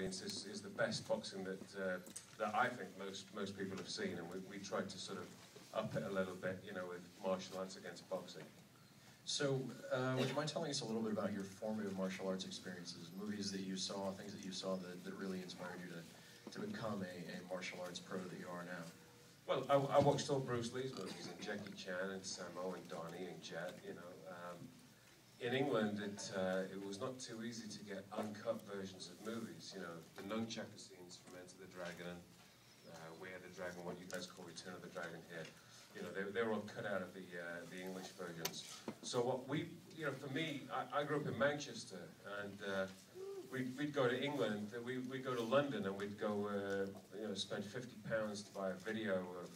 audience is the best boxing that I think most people have seen, and we tried to sort of up it a little bit, you know, with martial arts against boxing. So, would you mind telling us a little bit about your formative martial arts experiences, movies that you saw, things that you saw that really inspired you to become a martial arts pro that you are now? Well, I watched all Bruce Lee's movies, and Jackie Chan, and Sammo, and Donnie, and Jet, you know. In England, it was not too easy to get uncut versions of movies, you know. The nunchaku scenes from Enter the Dragon, Way of the Dragon, what you guys call Return of the Dragon here, you know, they were all cut out of the English versions. So what you know, for me, I grew up in Manchester, and we'd go to England, we'd go to London, and we'd go, you know, spend £50 to buy a video of,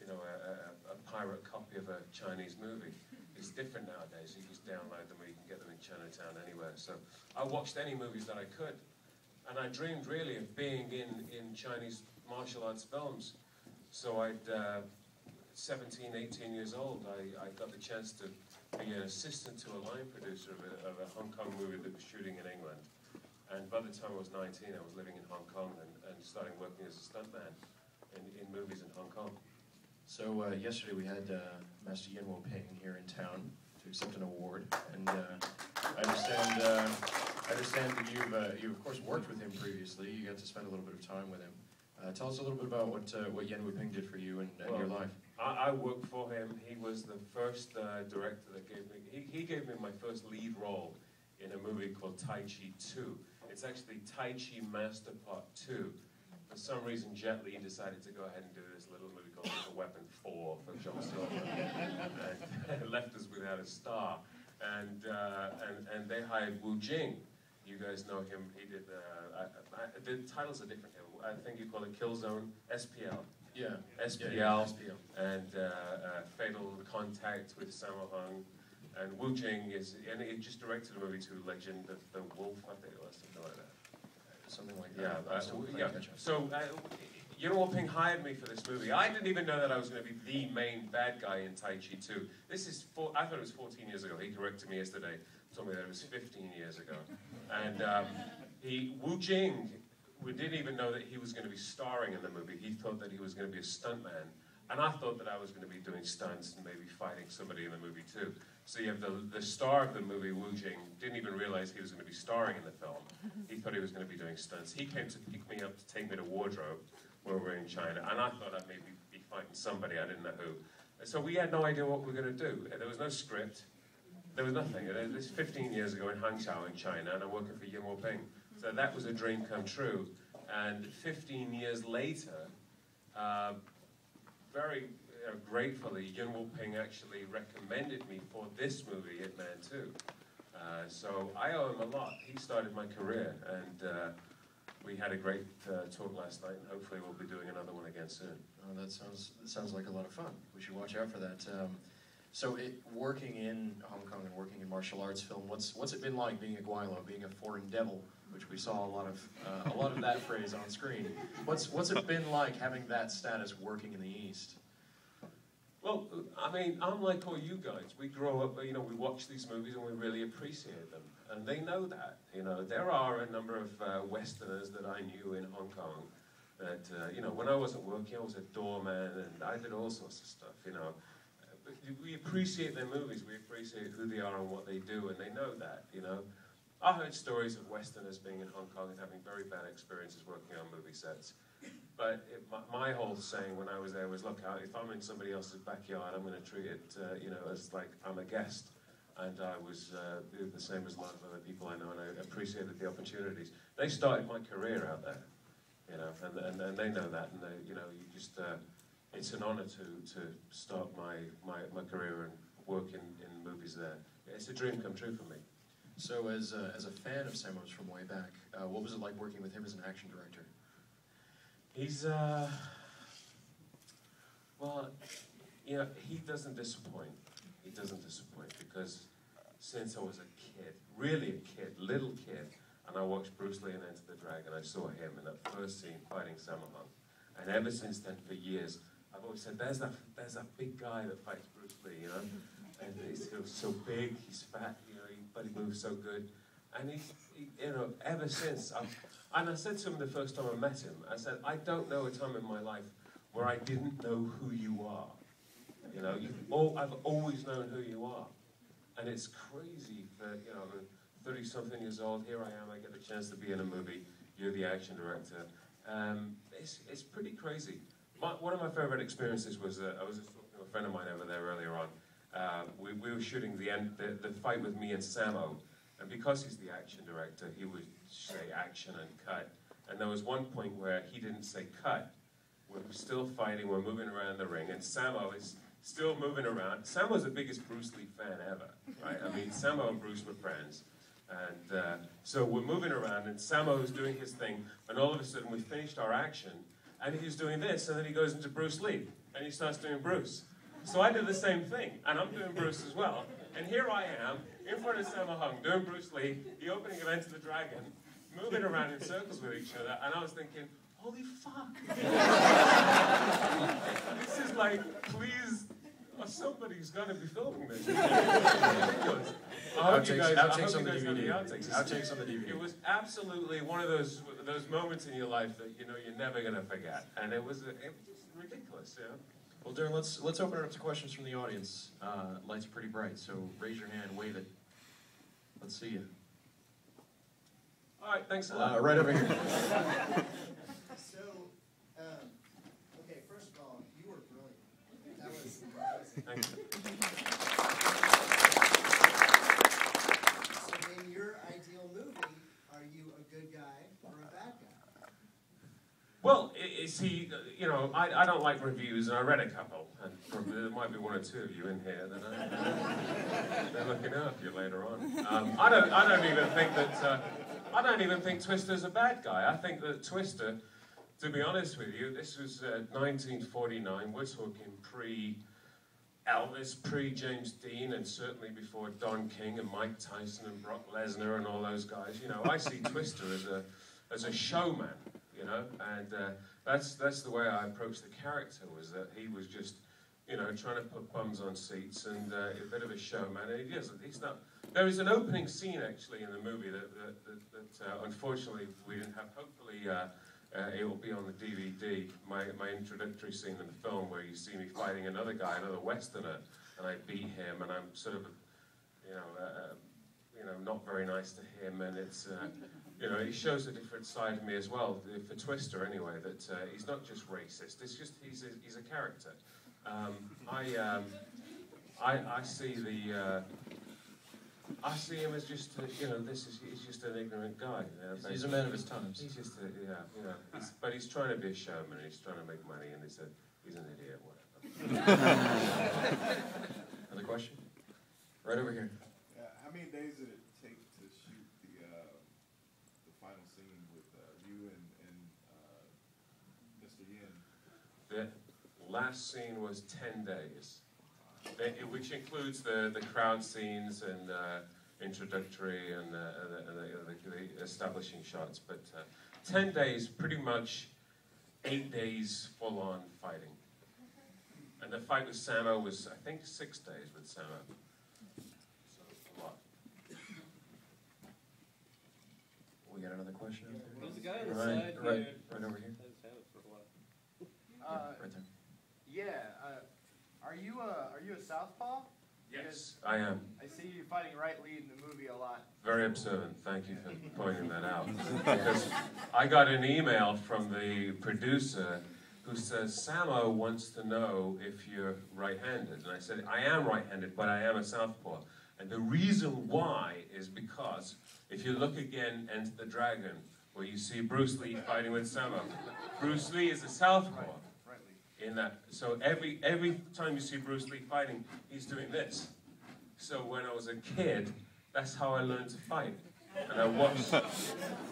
you know, a pirate copy of a Chinese movie. It's different nowadays. You just download them, or you can get them in Chinatown anywhere. So I watched any movies that I could, and I dreamed really of being in Chinese martial arts films. So I'd 17, 18 years old, I got the chance to be an assistant to a line producer of a Hong Kong movie that was shooting in England. And by the time I was 19, I was living in Hong Kong and starting working as a stuntman in movies in Hong Kong. So yesterday we had Master Yen Wo-ping here in town to accept an award, and I understand that you've of course worked with him previously. You got to spend a little bit of time with him. Tell us a little bit about what Yen Wo-ping did for you and your life. I worked for him. He was the first director that gave me. He gave me my first lead role in a movie called Tai Chi 2. It's actually Tai Chi Master Part 2. For some reason, Jet Li decided to go ahead and do this little movie called Little Weapon 4 for John Silver, and left us without a star. And they hired Wu Jing. You guys know him. He did. The titles are different here. I think you call it Killzone, SPL. Yeah. SPL. And Fatal Contact with Sammo Hung. And Wu Jing and he just directed a movie to Legend of the Wolf, I think it was, something like that. Something like that. Yeah. So, Yen Wo-ping hired me for this movie. I didn't even know that I was going to be the main bad guy in Tai Chi 2. This is, I thought it was 14 years ago. He corrected me yesterday, told me that it was 15 years ago. And Wu Jing, we didn't even know that he was going to be starring in the movie. He thought that he was going to be a stuntman. And I thought that I was going to be doing stunts and maybe fighting somebody in the movie too. So you have the star of the movie, Wu Jing, didn't even realize he was going to be starring in the film. He thought he was going to be doing stunts. He came to pick me up to take me to wardrobe when we were in China, and I thought I'd maybe be fighting somebody, I didn't know who. So we had no idea what we were going to do. There was no script. There was nothing. This is 15 years ago in Hangzhou in China, and I'm working for Yen Wo-ping. So that was a dream come true. And 15 years later, very gratefully, Yen Wo-ping actually recommended me for this movie, Ip Man 2. So I owe him a lot. He started my career, and we had a great talk last night, and hopefully we'll be doing another one again soon. Oh, that sounds like a lot of fun. We should watch out for that. So working in Hong Kong and working in martial arts film, what's it been like being a Guilo, being a foreign devil, which we saw a lot of that phrase on screen. What's it been like having that status working in the East? Well, I mean, I'm like all you guys. We grow up, you know, we watch these movies and we really appreciate them. And they know that, you know. There are a number of Westerners that I knew in Hong Kong that, you know, when I wasn't working, I was a doorman and I did all sorts of stuff, you know. But we appreciate their movies, we appreciate who they are and what they do, and they know that, you know. I heard stories of Westerners being in Hong Kong and having very bad experiences working on movie sets. But my whole saying when I was there was, look, if I'm in somebody else's backyard, I'm going to treat it, you know, as like I'm a guest. And I was the same as a lot of other people I know, and I appreciated the opportunities. They started my career out there, you know, and they know that, and they, you know, you just, it's an honor to start my career and work in movies there. It's a dream come true for me. So as a fan of Sammo's from way back, what was it like working with him as an action director? He's, well, you know, he doesn't disappoint. He doesn't disappoint because since I was a kid, really a kid, little kid, and I watched Bruce Lee and Enter the Dragon, I saw him in that first scene fighting Sammo Hung. And ever since then, for years, I've always said, there's that big guy that fights Bruce Lee, you know? And he's so big, he's fat, you know, but he moves so good. And you know, ever since, and I said to him the first time I met him, I said, I don't know a time in my life where I didn't know who you are. You know, I've always known who you are. And it's crazy that, you know, I'm 30-something years old, here I am, I get a chance to be in a movie, you're the action director. It's pretty crazy. One of my favorite experiences was, I was talking to a friend of mine over there earlier on. We were shooting the fight with me and Samo, and because he's the action director, he would say action and cut. And there was one point where he didn't say cut. We're still fighting, we're moving around the ring, and Samo is still moving around. Samo's the biggest Bruce Lee fan ever, right? I mean, Samo and Bruce were friends. And so we're moving around, and Samo's doing his thing, and all of a sudden we finished our action, and he's doing this, and then he goes into Bruce Lee, and he starts doing Bruce. So I did the same thing, and I'm doing Bruce as well. And here I am, in front of Sammo Hung, doing Bruce Lee, the opening of Enter the Dragon, moving around in circles with each other, and I was thinking, holy fuck. This is like, please, somebody's got to be filming this. Outtakes on the DVD. Outtakes on the DVD. It was absolutely one of those moments in your life that, you know, you're never going to forget. And it was ridiculous, yeah. Well, Darren, let's open it up to questions from the audience. Lights are pretty bright, so raise your hand, wave it. Let's see you. All right, thanks a lot. Right over here. So, okay, first of all, you were brilliant. That was amazing. Thank you. So, in your ideal movie, are you a good guy or a bad guy? Well, see, you know, I don't like reviews, and I read a couple, and probably there might be one or two of you in here that they're looking after you later on. I don't even think that I don't even think Twister's a bad guy. I think that Twister, to be honest with you, this was 1949. We're talking pre-Elvis, pre-James Dean, and certainly before Don King and Mike Tyson and Brock Lesnar and all those guys. You know, I see Twister as a showman. You know, and that's the way I approached the character, was that he was just, you know, trying to put bums on seats and a bit of a showman. And he's not. There is an opening scene actually in the movie that unfortunately we didn't have. Hopefully, it will be on the DVD. My introductory scene in the film where you see me fighting another guy, another Westerner, and I beat him, and I'm sort of, you know, not very nice to him, and it's. You know, he shows a different side of me as well, for Twister anyway, that he's not just racist, it's just, he's a character. I see him as just, you know, he's just an ignorant guy. You know, he's a man of his times. He's just, you know, but he's trying to be a showman, he's trying to make money, and he's an idiot, whatever. Another question? Right over here. How many days did it take to shoot the final scene with you and Mr. Yin? The last scene was 10 days, which includes the crowd scenes and introductory and the establishing shots. But 10 days, pretty much 8 days full-on fighting. And the fight with Samo was, I think, 6 days with Samo. We got another question? There's a guy on the side right here. Right over here. I've had it for a while. Right there. Yeah. Are you a southpaw? Yes, I am. I see you fighting right lead in the movie a lot. Very observant. Thank you for pointing that out. Because I got an email from the producer who says, Samo wants to know if you're right-handed. And I said, I am right-handed, but I am a southpaw. And the reason why is because if you look again, Enter the Dragon, where you see Bruce Lee fighting with Samo, Bruce Lee is a southpaw. In that, so every time you see Bruce Lee fighting, he's doing this. So when I was a kid, that's how I learned to fight. And I watched.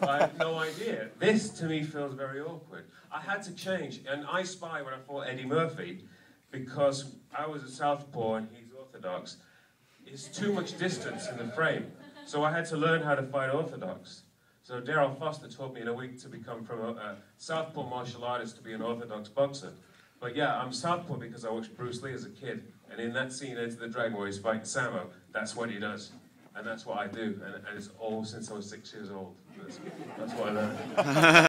I had no idea. This to me feels very awkward. I had to change. And I Spy when I fought Eddie Murphy, because I was a southpaw and he's orthodox. It's too much distance in the frame. So I had to learn how to fight orthodox. So Darryl Foster taught me in a week to become from a southpaw martial artist to be an orthodox boxer. But yeah, I'm southpaw because I watched Bruce Lee as a kid. And in that scene, Enter the Dragon, where he's fighting Samo, that's what he does. And that's what I do. And it's all since I was 6 years old. That's what I learned.